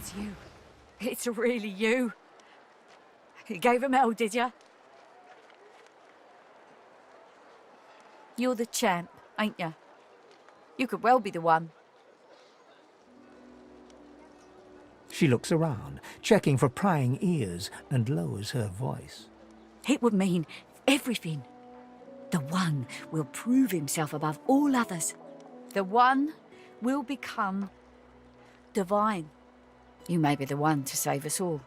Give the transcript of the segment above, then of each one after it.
It's you. It's really you. You gave him hell, did you? You're the champ, ain't you? You could well be the one. She looks around, checking for prying ears, and lowers her voice. It would mean everything. The one will prove himself above all others. The one will become divine. You may be the one to save us all.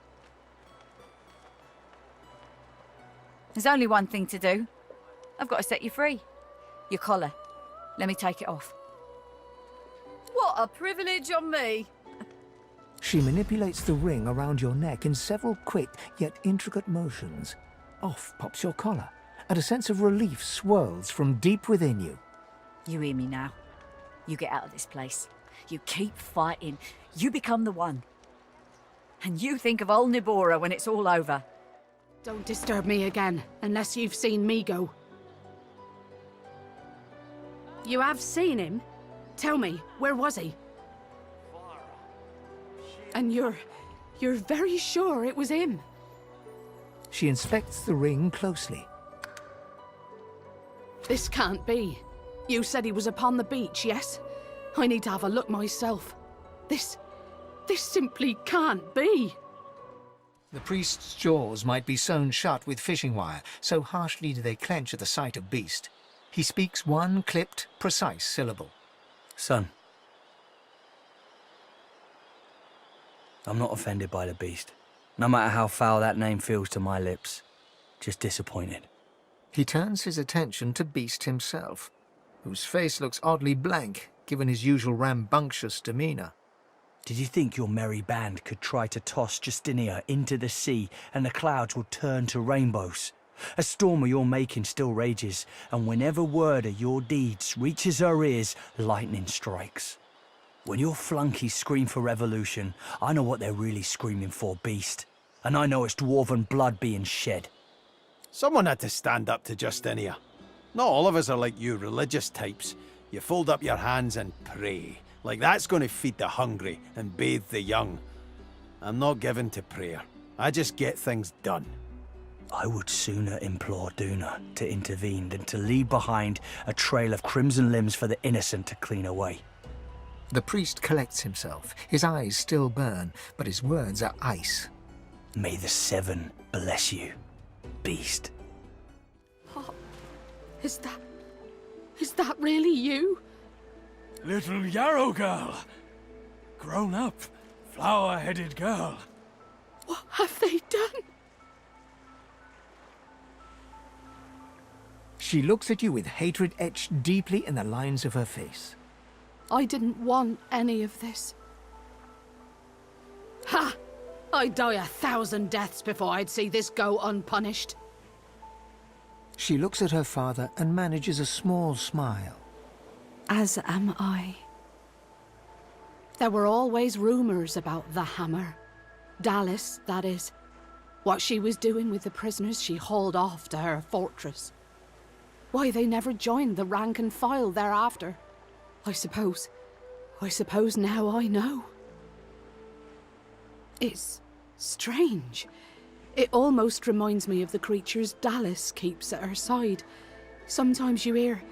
There's only one thing to do. I've got to set you free. Your collar. Let me take it off. What a privilege on me! She manipulates the ring around your neck in several quick yet intricate motions. Off pops your collar, and a sense of relief swirls from deep within you. You hear me now. You get out of this place. You keep fighting. You become the one. And you think of old Nibora when it's all over. Don't disturb me again, unless you've seen me go. You have seen him? Tell me, where was he? And you're very sure it was him? She inspects the ring closely. This can't be. You said he was upon the beach, yes? I need to have a look myself. This simply can't be. The priest's jaws might be sewn shut with fishing wire, so harshly do they clench at the sight of beast. He speaks one clipped, precise syllable. Son. I'm not offended by the beast. No matter how foul that name feels to my lips. Just disappointed. He turns his attention to Beast himself, whose face looks oddly blank, given his usual rambunctious demeanour. Did you think your merry band could try to toss Justinia into the sea and the clouds will turn to rainbows? A storm of your making still rages, and whenever word of your deeds reaches our ears, lightning strikes. When your flunkies scream for revolution, I know what they're really screaming for, Beast. And I know it's dwarven blood being shed. Someone had to stand up to Justinia. Not all of us are like you religious types. You fold up your hands and pray. Like that's going to feed the hungry and bathe the young. I'm not given to prayer. I just get things done. I would sooner implore Duna to intervene than to leave behind a trail of crimson limbs for the innocent to clean away. The priest collects himself. His eyes still burn, but his words are ice. May the Seven bless you, Beast. Oh, is that really you? Little Yarrow girl. Grown up, flower-headed girl. What have they done? She looks at you with hatred etched deeply in the lines of her face. I didn't want any of this. Ha! I'd die 1,000 deaths before I'd see this go unpunished. She looks at her father and manages a small smile. As am I. There were always rumors about the Hammer. Dallas, that is. What she was doing with the prisoners she hauled off to her fortress. Why they never joined the rank and file thereafter. I suppose now I know. It's strange. It almost reminds me of the creatures Dallas keeps at her side. Sometimes you hear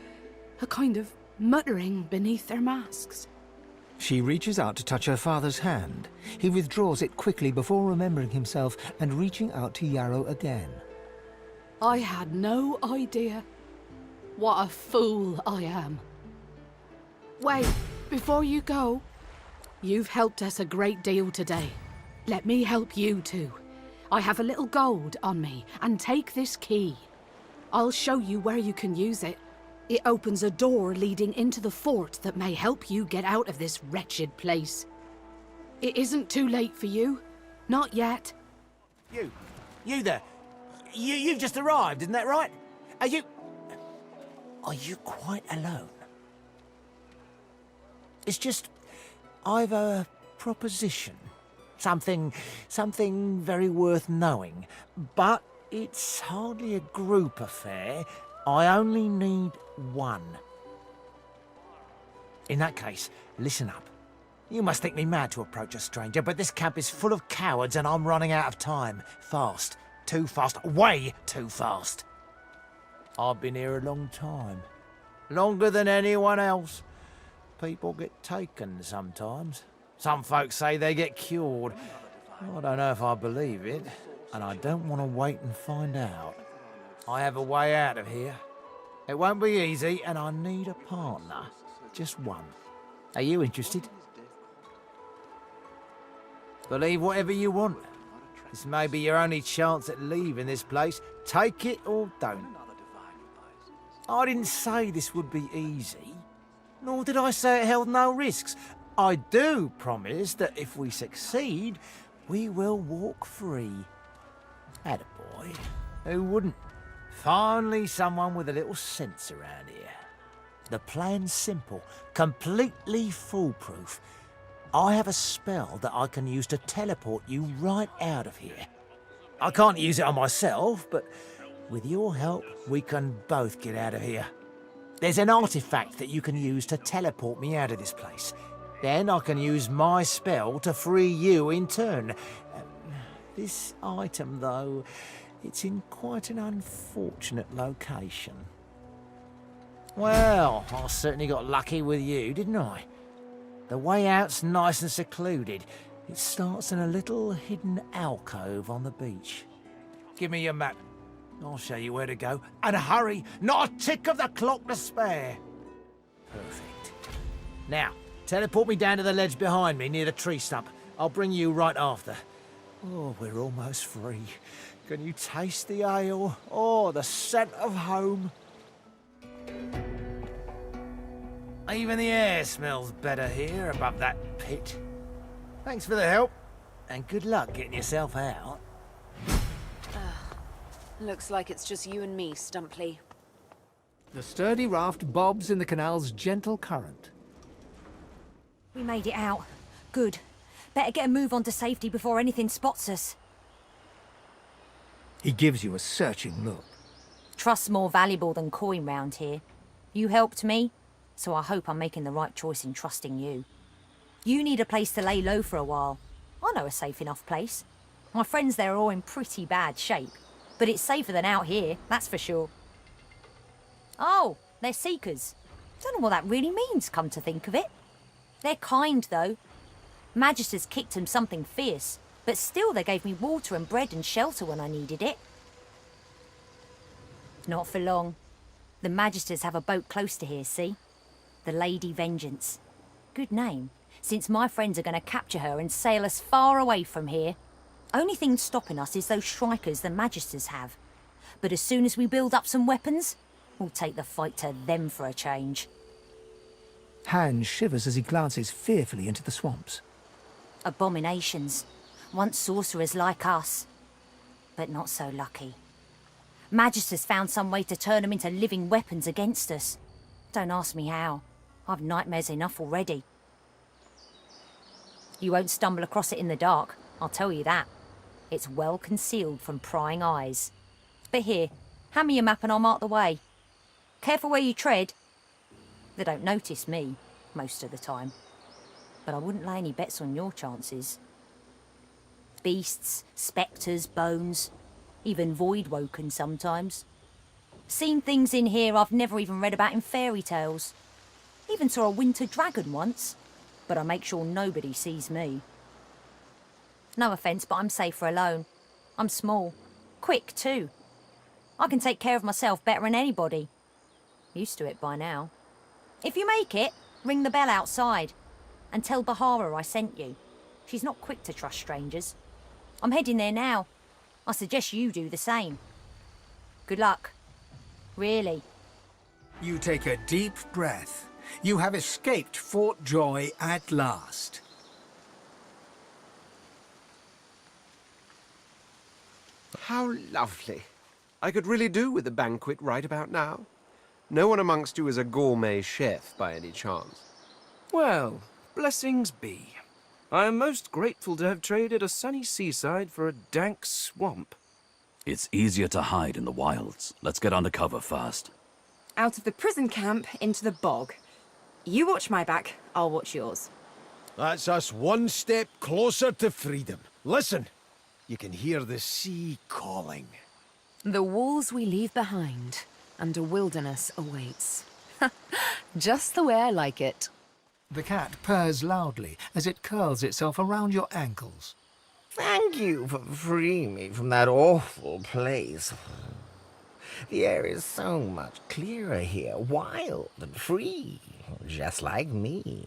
a kind of muttering beneath their masks. She reaches out to touch her father's hand. He withdraws it quickly before remembering himself and reaching out to Yarrow again. I had no idea. What a fool I am. Wait, before you go, you've helped us a great deal today. Let me help you too. I have a little gold on me, and take this key. I'll show you where you can use it. It opens a door leading into the fort that may help you get out of this wretched place. It isn't too late for you. Not yet. You there. You've just arrived, isn't that right? Are you quite alone? It's just, I've a proposition. Something very worth knowing. But it's hardly a group affair. I only need one. In that case, listen up. You must think me mad to approach a stranger, but this camp is full of cowards and I'm running out of time. Fast. Too fast. Way too fast. I've been here a long time. Longer than anyone else. People get taken sometimes. Some folks say they get cured. I don't know if I believe it, and I don't want to wait and find out. I have a way out of here. It won't be easy, and I need a partner. Just one. Are you interested? Believe whatever you want. This may be your only chance at leaving this place. Take it or don't. I didn't say this would be easy, nor did I say it held no risks. I do promise that if we succeed, we will walk free. Attaboy. Who wouldn't? Finally, someone with a little sense around here. The plan's simple, completely foolproof. I have a spell that I can use to teleport you right out of here. I can't use it on myself, but with your help, we can both get out of here. There's an artifact that you can use to teleport me out of this place. Then I can use my spell to free you in turn. This item, though, it's in quite an unfortunate location. Well, I certainly got lucky with you, didn't I? The way out's nice and secluded. It starts in a little hidden alcove on the beach. Give me your map. I'll show you where to go. And hurry! Not a tick of the clock to spare! Perfect. Now, teleport me down to the ledge behind me near the tree stump. I'll bring you right after. Oh, we're almost free. Can you taste the ale? Oh, the scent of home. Even the air smells better here above that pit. Thanks for the help, and good luck getting yourself out. Looks like it's just you and me, Stumpley. The sturdy raft bobs in the canal's gentle current. We made it out. Good. Better get a move on to safety before anything spots us. He gives you a searching look. Trust's more valuable than coin round here. You helped me, so I hope I'm making the right choice in trusting you. You need a place to lay low for a while. I know a safe enough place. My friends there are all in pretty bad shape, but it's safer than out here, that's for sure. Oh, they're seekers. Don't know what that really means, come to think of it. They're kind, though. Magisters kicked them something fierce, but still they gave me water and bread and shelter when I needed it. Not for long. The Magisters have a boat close to here, see? The Lady Vengeance. Good name, since my friends are going to capture her and sail us far away from here. Only thing stopping us is those Shrikers the Magisters have. But as soon as we build up some weapons, we'll take the fight to them for a change. Hans shivers as he glances fearfully into the swamps. Abominations. Once sorcerers like us. But not so lucky. Magisters found some way to turn them into living weapons against us. Don't ask me how. I've nightmares enough already. You won't stumble across it in the dark, I'll tell you that. It's well concealed from prying eyes. But here, hand me your map and I'll mark the way. Careful where you tread. They don't notice me, most of the time. But I wouldn't lay any bets on your chances. Beasts, spectres, bones, even void-woken sometimes. Seen things in here I've never even read about in fairy tales. Even saw a winter dragon once, but I make sure nobody sees me. No offence, but I'm safer alone. I'm small. Quick, too. I can take care of myself better than anybody. Used to it by now. If you make it, ring the bell outside and tell Bahara I sent you. She's not quick to trust strangers. I'm heading there now. I suggest you do the same. Good luck. Really. You take a deep breath. You have escaped Fort Joy at last. How lovely. I could really do with a banquet right about now. No one amongst you is a gourmet chef by any chance. Well, blessings be. I am most grateful to have traded a sunny seaside for a dank swamp. It's easier to hide in the wilds. Let's get under cover first. Out of the prison camp into the bog. You watch my back, I'll watch yours. That's us one step closer to freedom. Listen, you can hear the sea calling. The walls we leave behind, and a wilderness awaits. Just the way I like it. The cat purrs loudly as it curls itself around your ankles. Thank you for freeing me from that awful place. The air is so much clearer here, wild and free, just like me.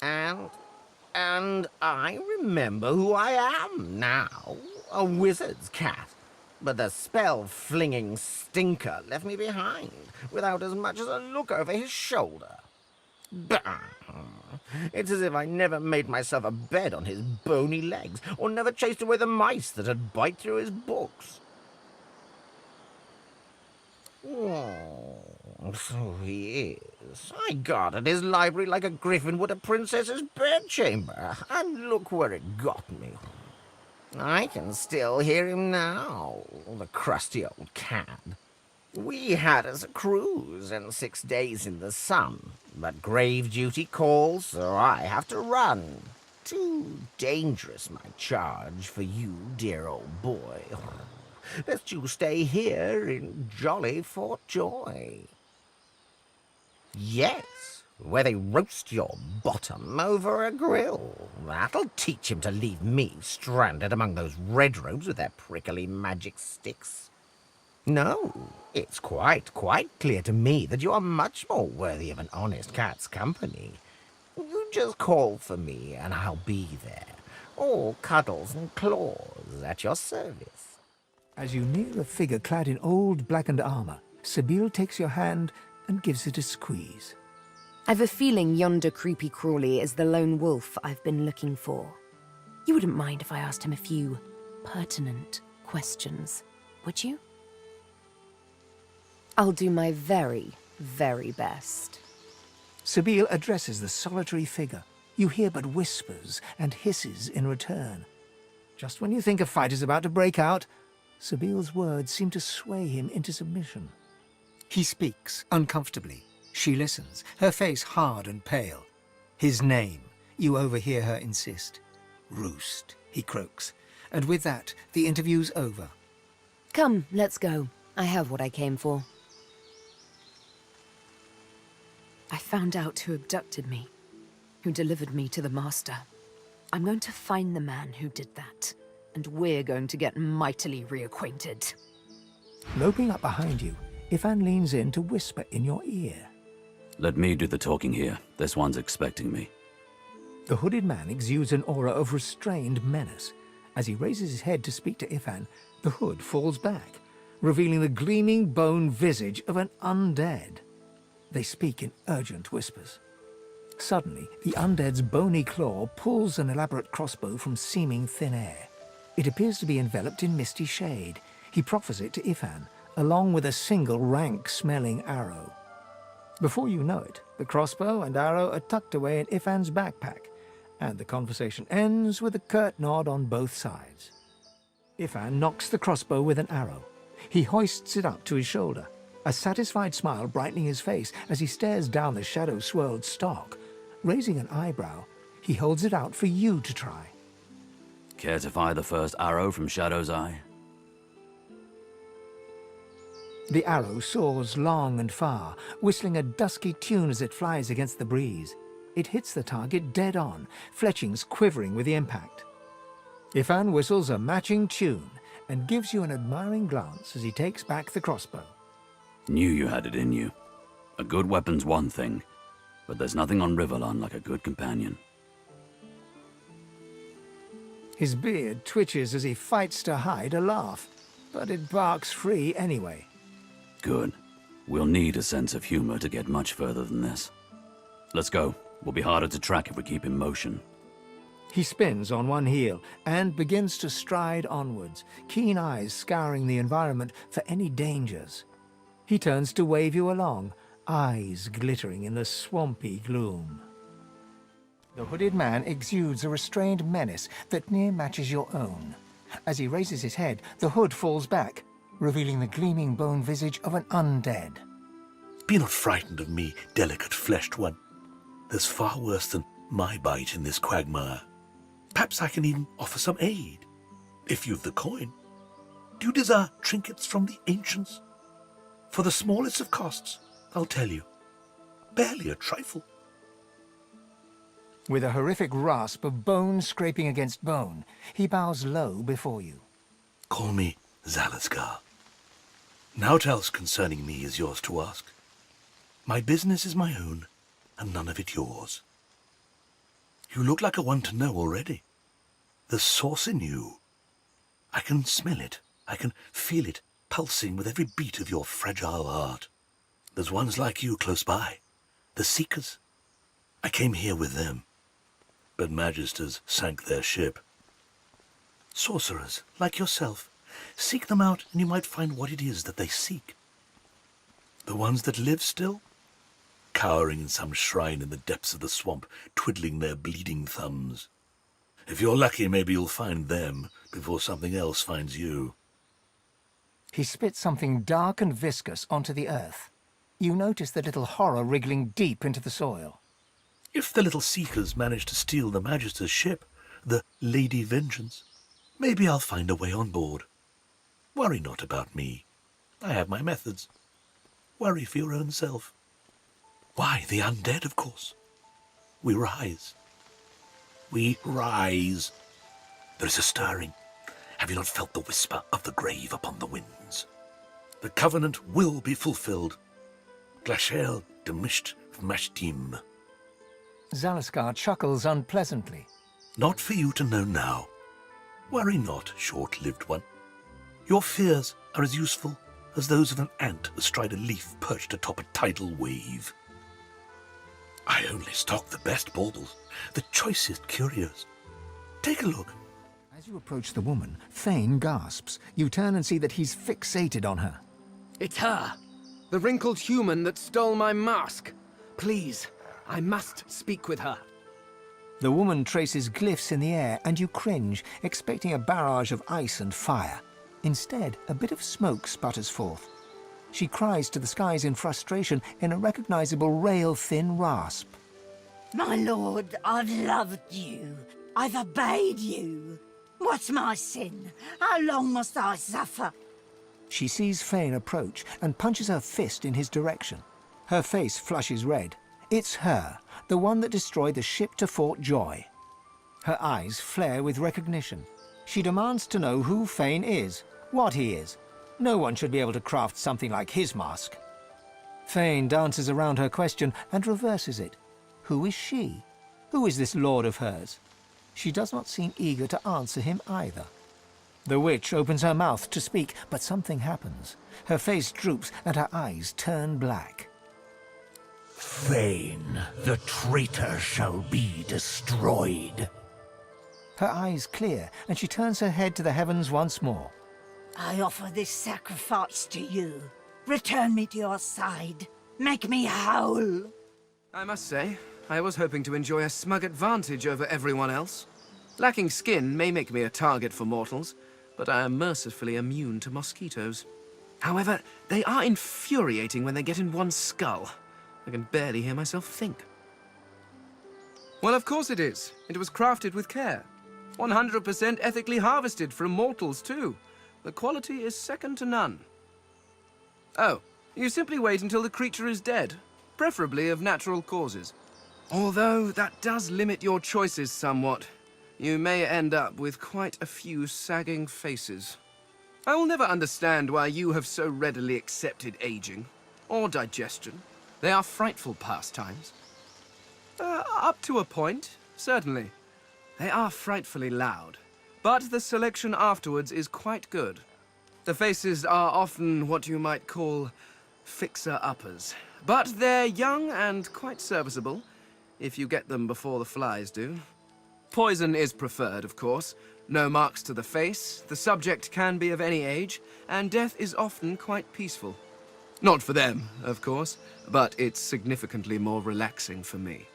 And I remember who I am now, a wizard's cat. But the spell-flinging stinker left me behind, without as much as a look over his shoulder. Bah! It's as if I never made myself a bed on his bony legs, or never chased away the mice that'd bite through his books. Oh, so he is. I guarded his library like a griffin would a princess's bedchamber, and look where it got me. I can still hear him now, the crusty old cad. We had us a cruise and 6 days in the sun, but grave duty calls, so I have to run. Too dangerous, my charge, for you, dear old boy. Best you stay here in jolly Fort Joy. Yes, where they roast your bottom over a grill. That'll teach him to leave me stranded among those red robes with their prickly magic sticks. No, it's quite clear to me that you are much more worthy of an honest cat's company. You just call for me and I'll be there, all cuddles and claws at your service. As you near a figure clad in old blackened armor, Sibyl takes your hand and gives it a squeeze. I've a feeling yonder creepy crawly is the lone wolf I've been looking for. You wouldn't mind if I asked him a few pertinent questions, would you? I'll do my very, very best. Sibyl addresses the solitary figure. You hear but whispers and hisses in return. Just when you think a fight is about to break out, Sibyl's words seem to sway him into submission. He speaks uncomfortably. She listens, her face hard and pale. His name, you overhear her insist. Roost, he croaks. And with that, the interview's over. Come, let's go. I have what I came for. I found out who abducted me, who delivered me to the Master. I'm going to find the man who did that, and we're going to get mightily reacquainted. Loping up behind you, Ifan leans in to whisper in your ear. Let me do the talking here. This one's expecting me. The hooded man exudes an aura of restrained menace. As he raises his head to speak to Ifan, the hood falls back, revealing the gleaming bone visage of an undead. They speak in urgent whispers. Suddenly, the undead's bony claw pulls an elaborate crossbow from seeming thin air. It appears to be enveloped in misty shade. He proffers it to Ifan, along with a single rank-smelling arrow. Before you know it, the crossbow and arrow are tucked away in Ifan's backpack, and the conversation ends with a curt nod on both sides. Ifan knocks the crossbow with an arrow. He hoists it up to his shoulder, a satisfied smile brightening his face as he stares down the shadow-swirled stock. Raising an eyebrow, he holds it out for you to try. Care to fire the first arrow from Shadow's Eye? The arrow soars long and far, whistling a dusky tune as it flies against the breeze. It hits the target dead on, fletchings quivering with the impact. Ifan whistles a matching tune and gives you an admiring glance as he takes back the crossbow. Knew you had it in you. A good weapon's one thing, but there's nothing on Riverland like a good companion. His beard twitches as he fights to hide a laugh, but it barks free anyway. Good. We'll need a sense of humor to get much further than this. Let's go. We'll be harder to track if we keep in motion. He spins on one heel and begins to stride onwards, keen eyes scouring the environment for any dangers. He turns to wave you along, eyes glittering in the swampy gloom. The hooded man exudes a restrained menace that near matches your own. As he raises his head, the hood falls back, revealing the gleaming bone visage of an undead. Be not frightened of me, delicate-fleshed one. There's far worse than my bite in this quagmire. Perhaps I can even offer some aid, if you've the coin. Do you desire trinkets from the ancients? For the smallest of costs, I'll tell you. Barely a trifle. With a horrific rasp of bone scraping against bone, he bows low before you. Call me Zalaskar. Naught else concerning me is yours to ask. My business is my own, and none of it yours. You look like a one to know already. There's source in you. I can smell it. I can feel it pulsing with every beat of your fragile heart. There's ones like you close by, the Seekers. I came here with them, but Magisters sank their ship. Sorcerers, like yourself, seek them out and you might find what it is that they seek. The ones that live still, cowering in some shrine in the depths of the swamp, twiddling their bleeding thumbs. If you're lucky, maybe you'll find them before something else finds you. He spits something dark and viscous onto the earth. You notice the little horror wriggling deep into the soil. If the little Seekers manage to steal the Magister's ship, the Lady Vengeance, maybe I'll find a way on board. Worry not about me. I have my methods. Worry for your own self. Why, the undead, of course. We rise. We rise. There is a stirring. Have you not felt the whisper of the grave upon the winds? The covenant will be fulfilled. Glashel demisht vmashtim. Zalaskar chuckles unpleasantly. Not for you to know now. Worry not, short-lived one. Your fears are as useful as those of an ant astride a leaf perched atop a tidal wave. I only stock the best baubles, the choicest curios. Take a look. As you approach the woman, Thane gasps. You turn and see that he's fixated on her. It's her! The wrinkled human that stole my mask! Please, I must speak with her. The woman traces glyphs in the air, and you cringe, expecting a barrage of ice and fire. Instead, a bit of smoke sputters forth. She cries to the skies in frustration in a recognizable rail-thin rasp. My lord, I've loved you. I've obeyed you. What's my sin? How long must I suffer? She sees Fane approach and punches her fist in his direction. Her face flushes red. It's her, the one that destroyed the ship to Fort Joy. Her eyes flare with recognition. She demands to know who Fane is, what he is. No one should be able to craft something like his mask. Fane dances around her question and reverses it. Who is she? Who is this lord of hers? She does not seem eager to answer him either. The witch opens her mouth to speak, but something happens. Her face droops and her eyes turn black. Fane, the traitor shall be destroyed. Her eyes clear, and she turns her head to the heavens once more. I offer this sacrifice to you. Return me to your side. Make me whole. I must say, I was hoping to enjoy a smug advantage over everyone else. Lacking skin may make me a target for mortals, but I am mercifully immune to mosquitoes. However, they are infuriating when they get in one's skull. I can barely hear myself think. Well, of course it is. It was crafted with care. 100% ethically harvested from mortals, too. The quality is second to none. Oh, you simply wait until the creature is dead, preferably of natural causes. Although that does limit your choices somewhat. You may end up with quite a few sagging faces. I will never understand why you have so readily accepted aging, or digestion. They are frightful pastimes. Up to a point, certainly. They are frightfully loud, but the selection afterwards is quite good. The faces are often what you might call fixer-uppers, but they're young and quite serviceable, if you get them before the flies do. Poison is preferred, of course. No marks to the face, the subject can be of any age, and death is often quite peaceful. Not for them, of course, but it's significantly more relaxing for me.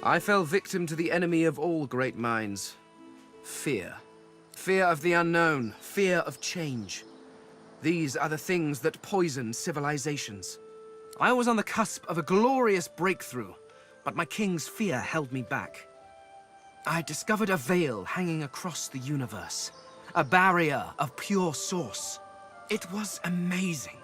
I fell victim to the enemy of all great minds. Fear. Fear of the unknown. Fear of change. These are the things that poison civilizations. I was on the cusp of a glorious breakthrough, but my king's fear held me back. I discovered a veil hanging across the universe, a barrier of pure source. It was amazing.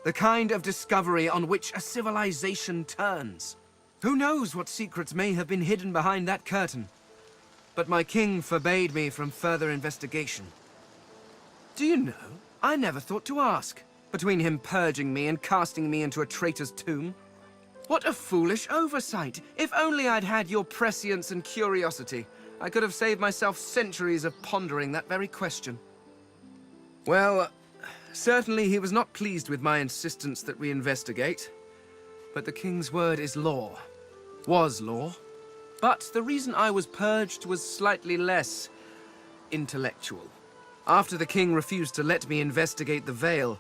The kind of discovery on which a civilization turns. Who knows what secrets may have been hidden behind that curtain? But my king forbade me from further investigation. Do you know, I never thought to ask, between him purging me and casting me into a traitor's tomb. What a foolish oversight! If only I'd had your prescience and curiosity, I could have saved myself centuries of pondering that very question. Well, certainly he was not pleased with my insistence that we investigate. But the king's word is law. Was law. But the reason I was purged was slightly less intellectual. After the king refused to let me investigate the veil,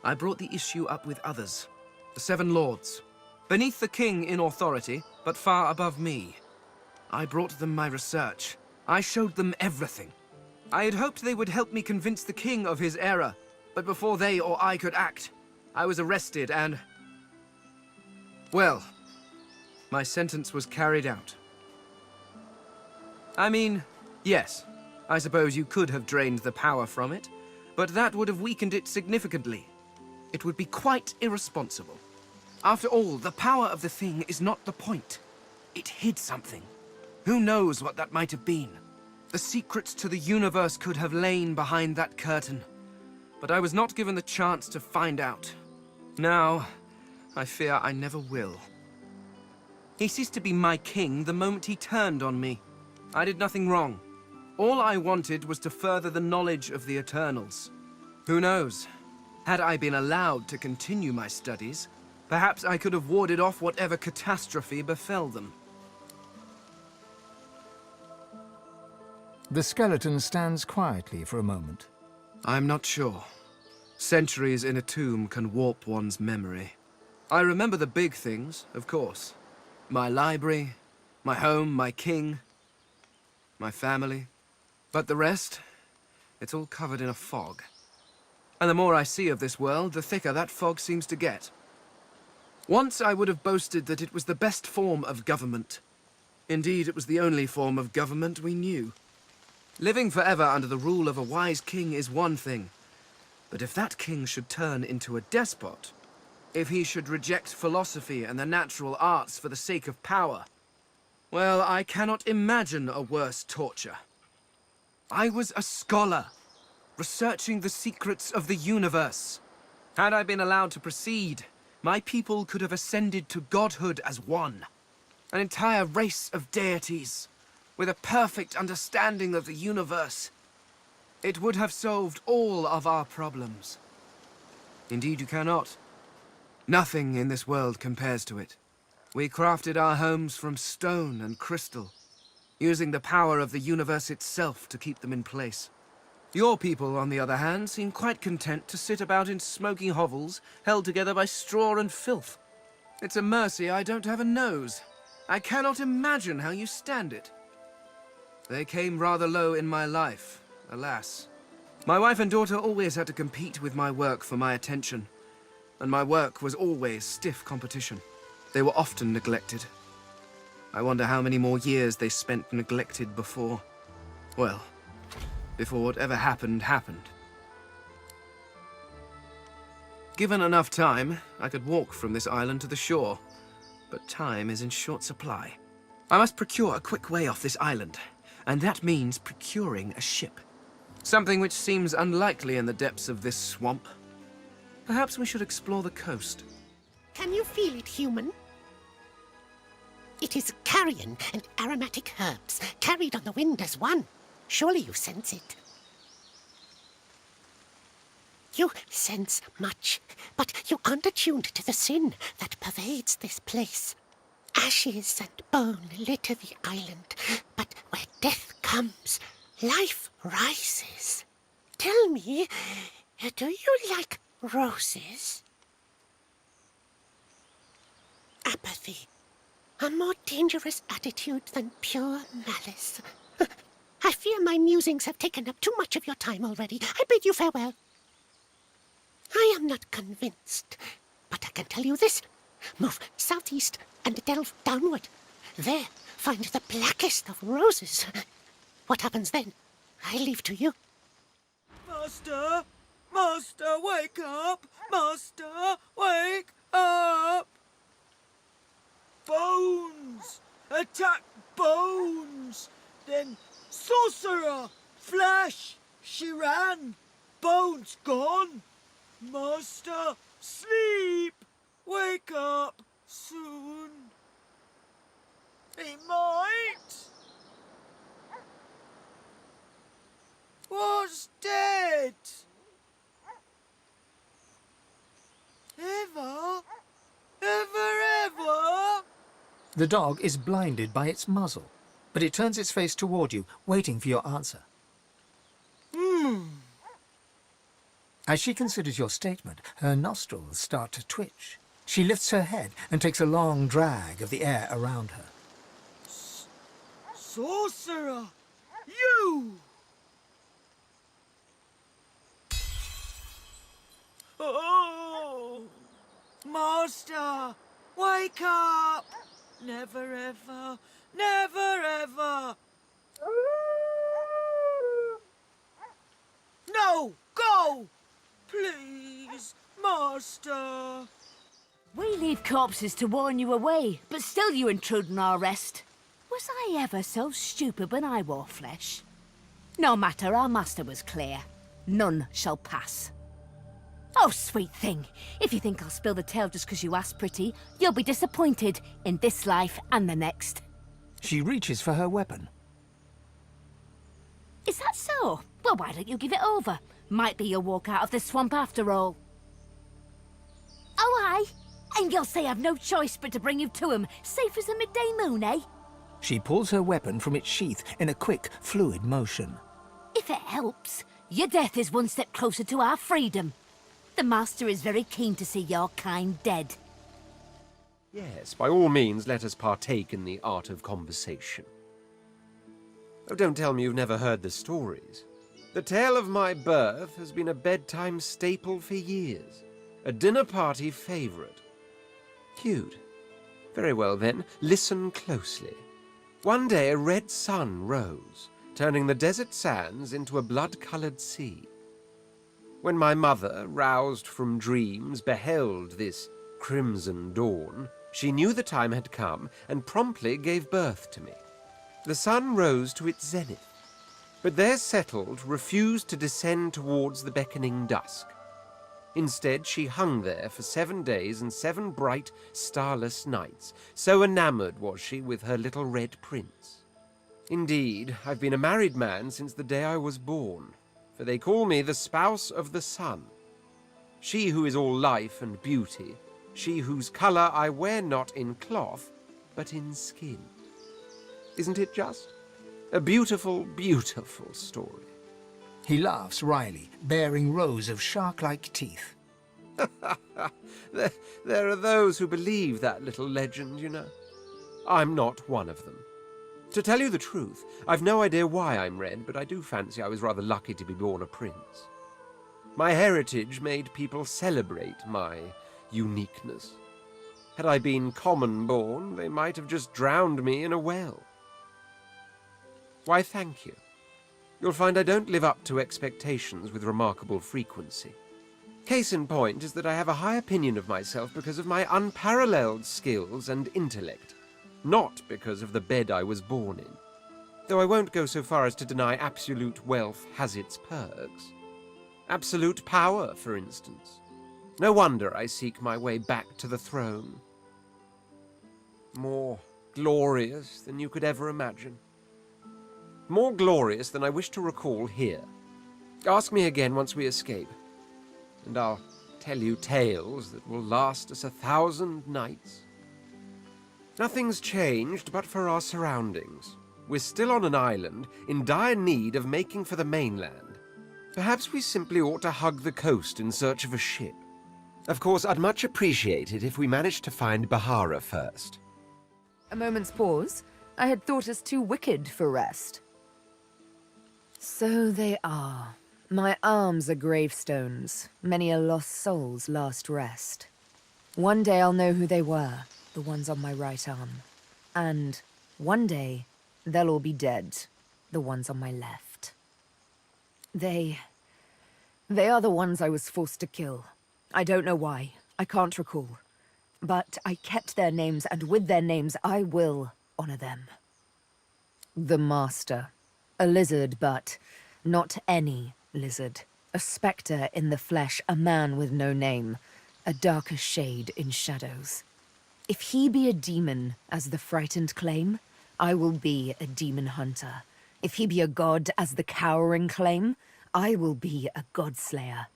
I brought the issue up with others. The Seven Lords. Beneath the king in authority, but far above me. I brought them my research. I showed them everything. I had hoped they would help me convince the king of his error, but before they or I could act, I was arrested and... well, my sentence was carried out. I mean, yes, I suppose you could have drained the power from it, but that would have weakened it significantly. It would be quite irresponsible. After all, the power of the thing is not the point. It hid something. Who knows what that might have been? The secrets to the universe could have lain behind that curtain. But I was not given the chance to find out. Now, I fear I never will. He ceased to be my king the moment he turned on me. I did nothing wrong. All I wanted was to further the knowledge of the Eternals. Who knows? Had I been allowed to continue my studies, perhaps I could have warded off whatever catastrophe befell them. The skeleton stands quietly for a moment. I'm not sure. Centuries in a tomb can warp one's memory. I remember the big things, of course. My library, my home, my king, my family. But the rest, it's all covered in a fog. And the more I see of this world, the thicker that fog seems to get. Once I would have boasted that it was the best form of government. Indeed, it was the only form of government we knew. Living forever under the rule of a wise king is one thing. But if that king should turn into a despot, if he should reject philosophy and the natural arts for the sake of power, well, I cannot imagine a worse torture. I was a scholar, researching the secrets of the universe. Had I been allowed to proceed, my people could have ascended to godhood as one. An entire race of deities, with a perfect understanding of the universe. It would have solved all of our problems. Indeed, you cannot. Nothing in this world compares to it. We crafted our homes from stone and crystal, using the power of the universe itself to keep them in place. Your people, on the other hand, seem quite content to sit about in smoking hovels, held together by straw and filth. It's a mercy I don't have a nose. I cannot imagine how you stand it. They came rather low in my life, alas. My wife and daughter always had to compete with my work for my attention, and my work was always stiff competition. They were often neglected. I wonder how many more years they spent neglected before. Well, before whatever happened, happened. Given enough time, I could walk from this island to the shore. But time is in short supply. I must procure a quick way off this island, and that means procuring a ship. Something which seems unlikely in the depths of this swamp. Perhaps we should explore the coast. Can you feel it, human? It is carrion and aromatic herbs, carried on the wind as one. Surely you sense it. You sense much, but you aren't attuned to the sin that pervades this place. Ashes and bone litter the island, but where death comes, life rises. Tell me, do you like roses? Apathy. A more dangerous attitude than pure malice. I fear my musings have taken up too much of your time already. I bid you farewell. I am not convinced, but I can tell you this. Move southeast and delve downward. There, find the blackest of roses. What happens then? I leave to you. Master! Master, wake up! Master, wake up! Bones! Attack Bones! Then Sorcerer! Flash! She ran! Bones gone! Master, sleep! Wake up soon! He might! Was dead! Ever? Ever? The dog is blinded by its muzzle, but it turns its face toward you, waiting for your answer. As she considers your statement, her nostrils start to twitch. She lifts her head and takes a long drag of the air around her. Sorcerer! You! Oh! Master! Wake up! Never ever! Never ever! No! Go! Please, Master! We leave corpses to warn you away, but still you intrude on our rest. Was I ever so stupid when I wore flesh? No matter, our master was clear. None shall pass. Oh, sweet thing, if you think I'll spill the tale just 'cause you asked, pretty, you'll be disappointed in this life and the next. She reaches for her weapon. Is that so? Well, why don't you give it over? Might be you'll walk out of this swamp after all. Oh, aye? And you'll say I've no choice but to bring you to him, safe as a midday moon, eh? She pulls her weapon from its sheath in a quick, fluid motion. If it helps, your death is one step closer to our freedom. The Master is very keen to see your kind dead. Yes, by all means, let us partake in the art of conversation. Oh, don't tell me you've never heard the stories. The tale of my birth has been a bedtime staple for years, a dinner party favourite. Cute. Very well then, listen closely. One day a red sun rose, turning the desert sands into a blood-coloured sea. When my mother, roused from dreams, beheld this crimson dawn, she knew the time had come and promptly gave birth to me. The sun rose to its zenith, but there settled, refused to descend towards the beckoning dusk. Instead, she hung there for 7 days and 7 bright, starless nights, so enamoured was she with her little red prince. Indeed, I've been a married man since the day I was born, for they call me the spouse of the sun. She who is all life and beauty, she whose colour I wear not in cloth, but in skin. Isn't it just? A beautiful, beautiful story. He laughs wryly, baring rows of shark-like teeth. There are those who believe that little legend, you know. I'm not one of them. To tell you the truth, I've no idea why I'm red, but I do fancy I was rather lucky to be born a prince. My heritage made people celebrate my uniqueness. Had I been common-born, they might have just drowned me in a well. Why, thank you. You'll find I don't live up to expectations with remarkable frequency. Case in point is that I have a high opinion of myself because of my unparalleled skills and intellect, not because of the bed I was born in. Though I won't go so far as to deny absolute wealth has its perks. Absolute power, for instance. No wonder I seek my way back to the throne. More glorious than you could ever imagine. More glorious than I wish to recall here. Ask me again once we escape, and I'll tell you tales that will last us 1,000 nights. Nothing's changed but for our surroundings. We're still on an island, in dire need of making for the mainland. Perhaps we simply ought to hug the coast in search of a ship. Of course, I'd much appreciate it if we managed to find Bahara first. A moment's pause. I had thought us too wicked for rest. So they are. My arms are gravestones, many a lost soul's last rest. One day I'll know who they were, the ones on my right arm. And one day, they'll all be dead, the ones on my left. They are the ones I was forced to kill. I don't know why. I can't recall. But I kept their names, and with their names, I will honor them. The Master. A lizard, but not any lizard. A spectre in the flesh, a man with no name. A darker shade in shadows. If he be a demon, as the frightened claim, I will be a demon hunter. If he be a god, as the cowering claim, I will be a godslayer.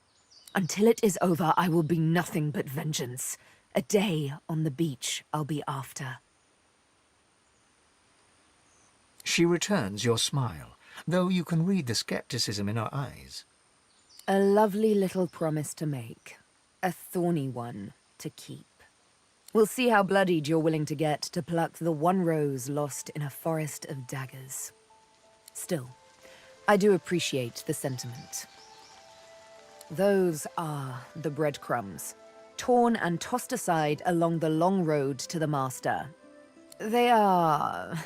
Until it is over, I will be nothing but vengeance. A day on the beach I'll be after. She returns your smile, though you can read the skepticism in her eyes. A lovely little promise to make. A thorny one to keep. We'll see how bloodied you're willing to get to pluck the one rose lost in a forest of daggers. Still, I do appreciate the sentiment. Those are the breadcrumbs, torn and tossed aside along the long road to the Master. They are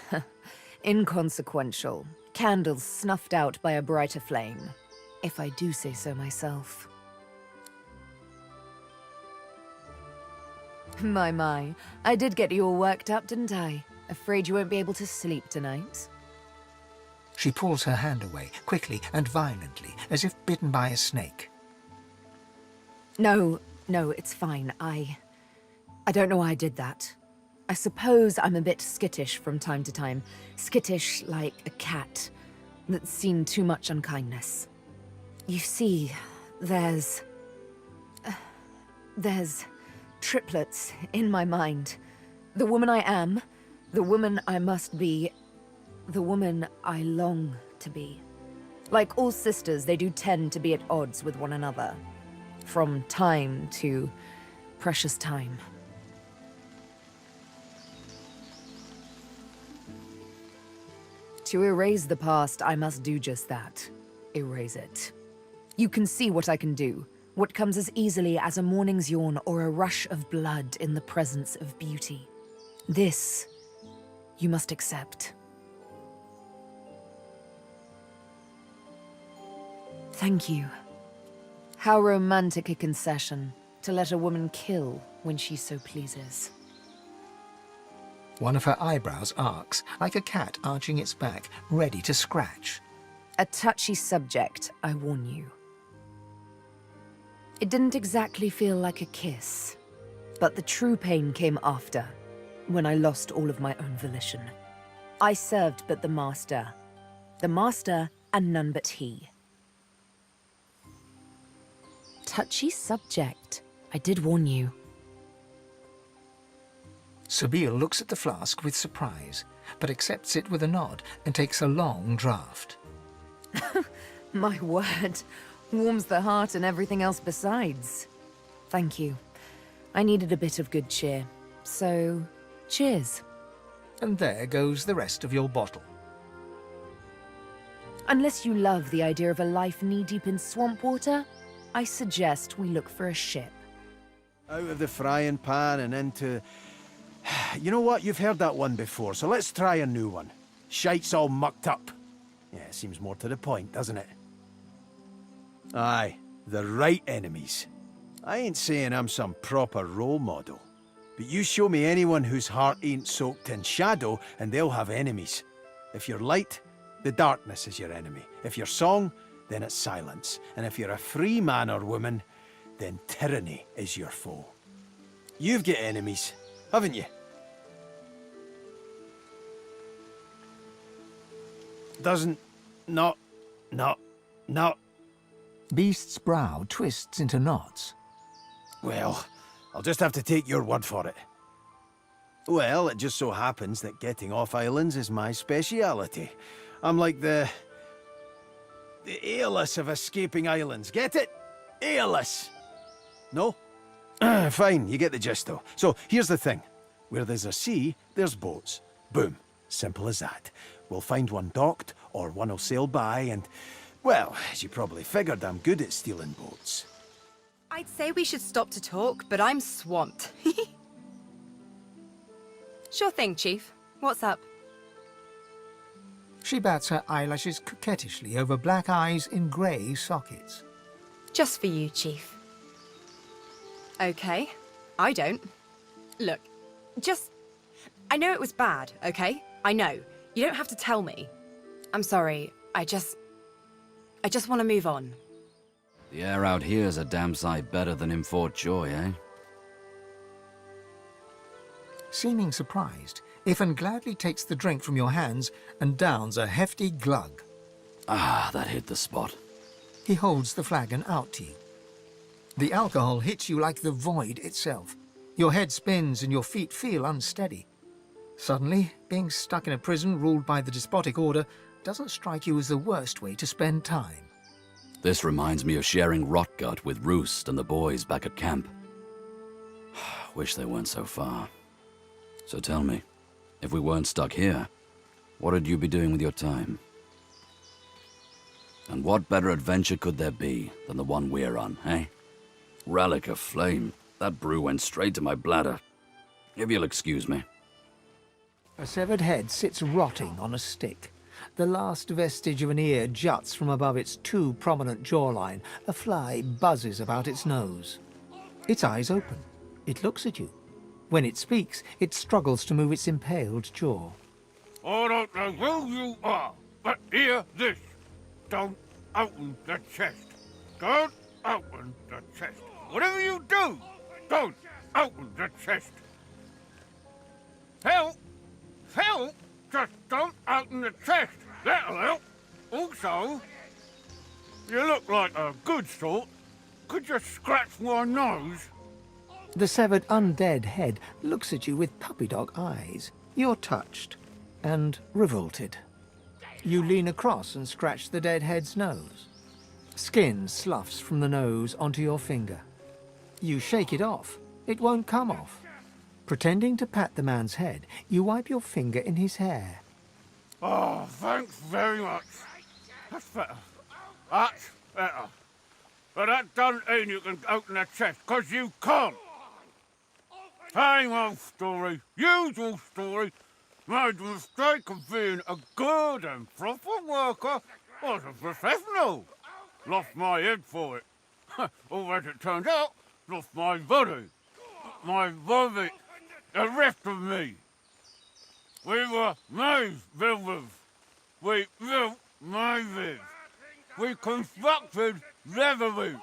inconsequential, candles snuffed out by a brighter flame, if I do say so myself. My, I did get you all worked up, didn't I? Afraid you won't be able to sleep tonight? She pulls her hand away, quickly and violently, as if bitten by a snake. No, it's fine. I don't know why I did that. I suppose I'm a bit skittish from time to time. Skittish like a cat that's seen too much unkindness. You see, there's triplets in my mind. The woman I am, the woman I must be, the woman I long to be. Like all sisters, they do tend to be at odds with one another. From time to precious time. To erase the past, I must do just that. Erase it. You can see what I can do. What comes as easily as a morning's yawn or a rush of blood in the presence of beauty. This, you must accept. Thank you. How romantic a concession, to let a woman kill when she so pleases. One of her eyebrows arcs, like a cat arching its back, ready to scratch. A touchy subject, I warn you. It didn't exactly feel like a kiss, but the true pain came after, when I lost all of my own volition. I served but the Master and none but he. Touchy subject, I did warn you. Sabine looks at the flask with surprise, but accepts it with a nod and takes a long draught. My word. Warms the heart and everything else besides. Thank you. I needed a bit of good cheer. So, cheers. And there goes the rest of your bottle. Unless you love the idea of a life knee-deep in swamp water, I suggest we look for a ship. Out of the frying pan and into... You know what? You've heard that one before, so let's try a new one. Shite's all mucked up. Yeah, seems more to the point, doesn't it? Aye, the right enemies. I ain't saying I'm some proper role model, but you show me anyone whose heart ain't soaked in shadow and they'll have enemies. If you're light, the darkness is your enemy. If you're song, then it's silence. And if you're a free man or woman, then tyranny is your foe. You've got enemies, haven't you? Doesn't... not... Beast's brow twists into knots. Well, I'll just have to take your word for it. Well, it just so happens that getting off islands is my speciality. I'm like the Aeolus of escaping islands. Get it? Aeolus! No? Fine, you get the gist though. So, here's the thing. Where there's a sea, there's boats. Boom. Simple as that. We'll find one docked, or one will sail by, and... Well, as you probably figured, I'm good at stealing boats. I'd say we should stop to talk, but I'm swamped. Sure thing, Chief. What's up? She bats her eyelashes coquettishly over black eyes in grey sockets. Just for you, Chief. Okay. I don't. Look, I know it was bad, okay? I know. You don't have to tell me. I'm sorry. I just want to move on. The air out here's a damn sight better than in Fort Joy, eh? Seeming surprised, Ifan gladly takes the drink from your hands and downs a hefty glug. Ah, that hit the spot. He holds the flagon out to you. The alcohol hits you like the void itself. Your head spins and your feet feel unsteady. Suddenly, being stuck in a prison ruled by the despotic order doesn't strike you as the worst way to spend time. This reminds me of sharing Rotgut with Roost and the boys back at camp. Wish they weren't so far. So tell me, if we weren't stuck here, what'd you be doing with your time? And what better adventure could there be than the one we're on, eh? Relic of Flame. That brew went straight to my bladder. If you'll excuse me. A severed head sits rotting on a stick. The last vestige of an ear juts from above its too prominent jawline. A fly buzzes about its nose. Its eyes open. It looks at you. When it speaks, it struggles to move its impaled jaw. I don't know who you are, but hear this. Don't open the chest. Don't open the chest. Whatever you do, don't open the chest. Help! Help! Just don't open the chest. That'll help. Also, you look like a good sort. Could you scratch my nose? The severed undead head looks at you with puppy dog eyes. You're touched and revolted. You lean across and scratch the dead head's nose. Skin sloughs from the nose onto your finger. You shake it off. It won't come off. Pretending to pat the man's head, you wipe your finger in his hair. Oh, thanks very much. That's better. That's better. But that doesn't mean you can open the chest, 'cause you can't. Same old story, usual story. Made the mistake of being a good and proper worker. Was a professional. Lost my head for it. Or as it turns out, lost my body. My body. The rest of me. We were maze builders. We built mazes. We constructed leather boots.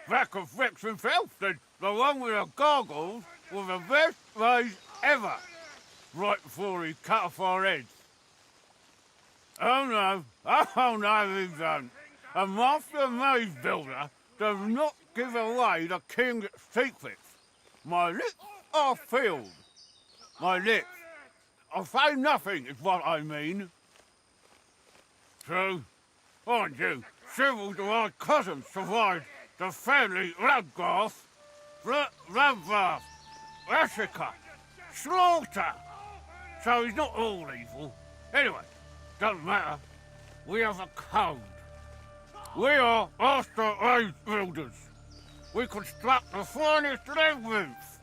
Back of Rex himself said the one with the goggles was the best maze ever. Right before he cut off our heads. Oh no, he don't. A master maze builder does not give away the king's secrets. My lips are filled. My lips. I'll say nothing is what I mean. So, mind you, several of our cousins survived the family bloodbath, bloodbath, massacre, slaughter. So he's not all evil. Anyway, doesn't matter. We have a code. We are master maze builders. We construct the finest labyrinths.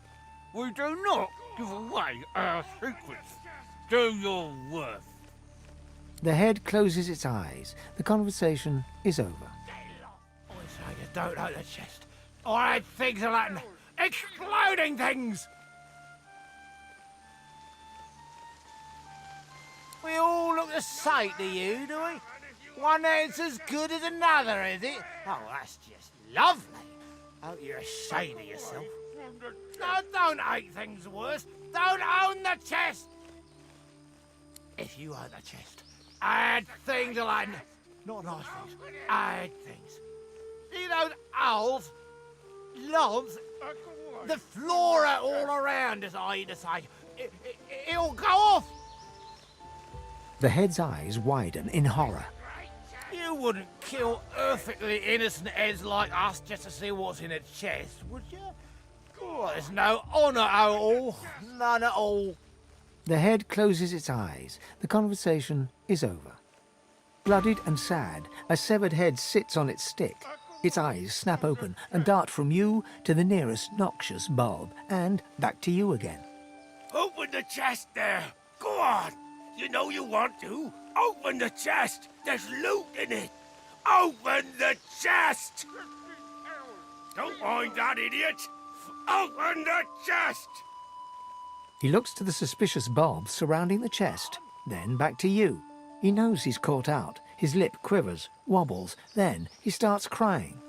We do not give away our secrets. Do your worst. The head closes its eyes. The conversation is over. I say you don't open the chest. I had things like exploding things. We all look the same to you, do we? One head's as good as another, is it? Oh, that's just lovely. Hope you're ashamed of yourself. No, don't hate things worse. Don't own the chest. If you own the chest, I had things like... Not nice things. I had things. See those owls? Lobs? The flora all around, as I used to say. It'll go off. The head's eyes widen in horror. You wouldn't kill perfectly innocent heads like us just to see what's in a chest, would you? Oh, there's no honour at all. None at all. The head closes its eyes. The conversation is over. Bloodied and sad, a severed head sits on its stick. Its eyes snap open and dart from you to the nearest noxious bulb, and back to you again. Open the chest there! Go on! You know you want to! Open the chest! There's loot in it! Open the chest! Don't mind that idiot! Open the chest! He looks to the suspicious bulbs surrounding the chest, then back to you. He knows he's caught out. His lip quivers, wobbles, then he starts crying.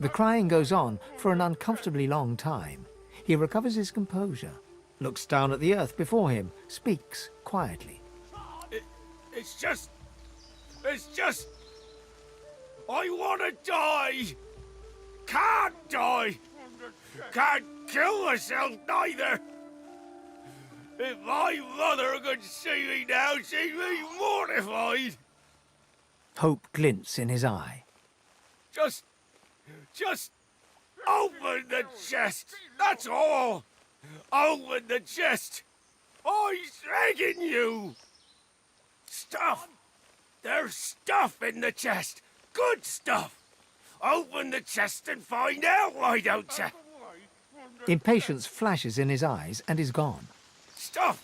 The crying goes on for an uncomfortably long time. He recovers his composure, looks down at the earth before him, speaks quietly. It's just... I want to die! Can't die! Can't kill myself neither! If my mother could see me now, she'd be mortified! Hope glints in his eye. Just open the chest, that's all! Open the chest! I'm begging you! Stuff! There's stuff in the chest! Good stuff! Open the chest and find out, why don't you? Impatience flashes in his eyes and is gone. Stuff!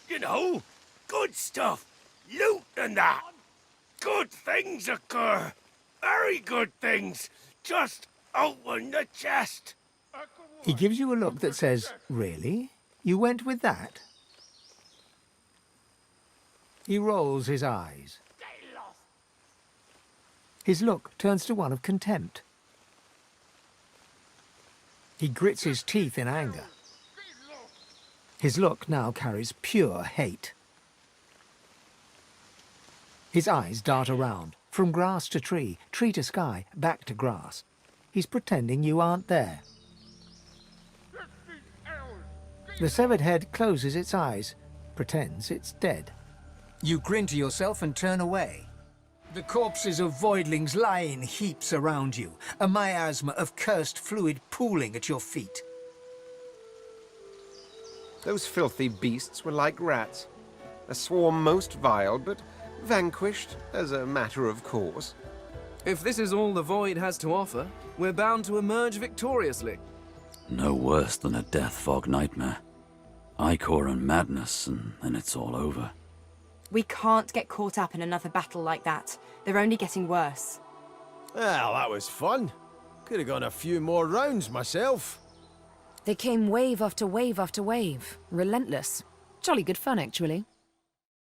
You know, good stuff! Loot and that! Good things occur! Very good things! Just open the chest! He gives you a look that says, really? You went with that? He rolls his eyes. His look turns to one of contempt. He grits his teeth in anger. His look now carries pure hate. His eyes dart around, from grass to tree to sky, back to grass. He's pretending you aren't there. The severed head closes its eyes, pretends it's dead. You grin to yourself and turn away. The corpses of voidlings lie in heaps around you, a miasma of cursed fluid pooling at your feet. Those filthy beasts were like rats. A swarm most vile, but vanquished as a matter of course. If this is all the Void has to offer, we're bound to emerge victoriously. No worse than a death fog nightmare. Ichor and madness, and then it's all over. We can't get caught up in another battle like that. They're only getting worse. Well, that was fun. Could have gone a few more rounds myself. They came wave after wave after wave. Relentless. Jolly good fun, actually.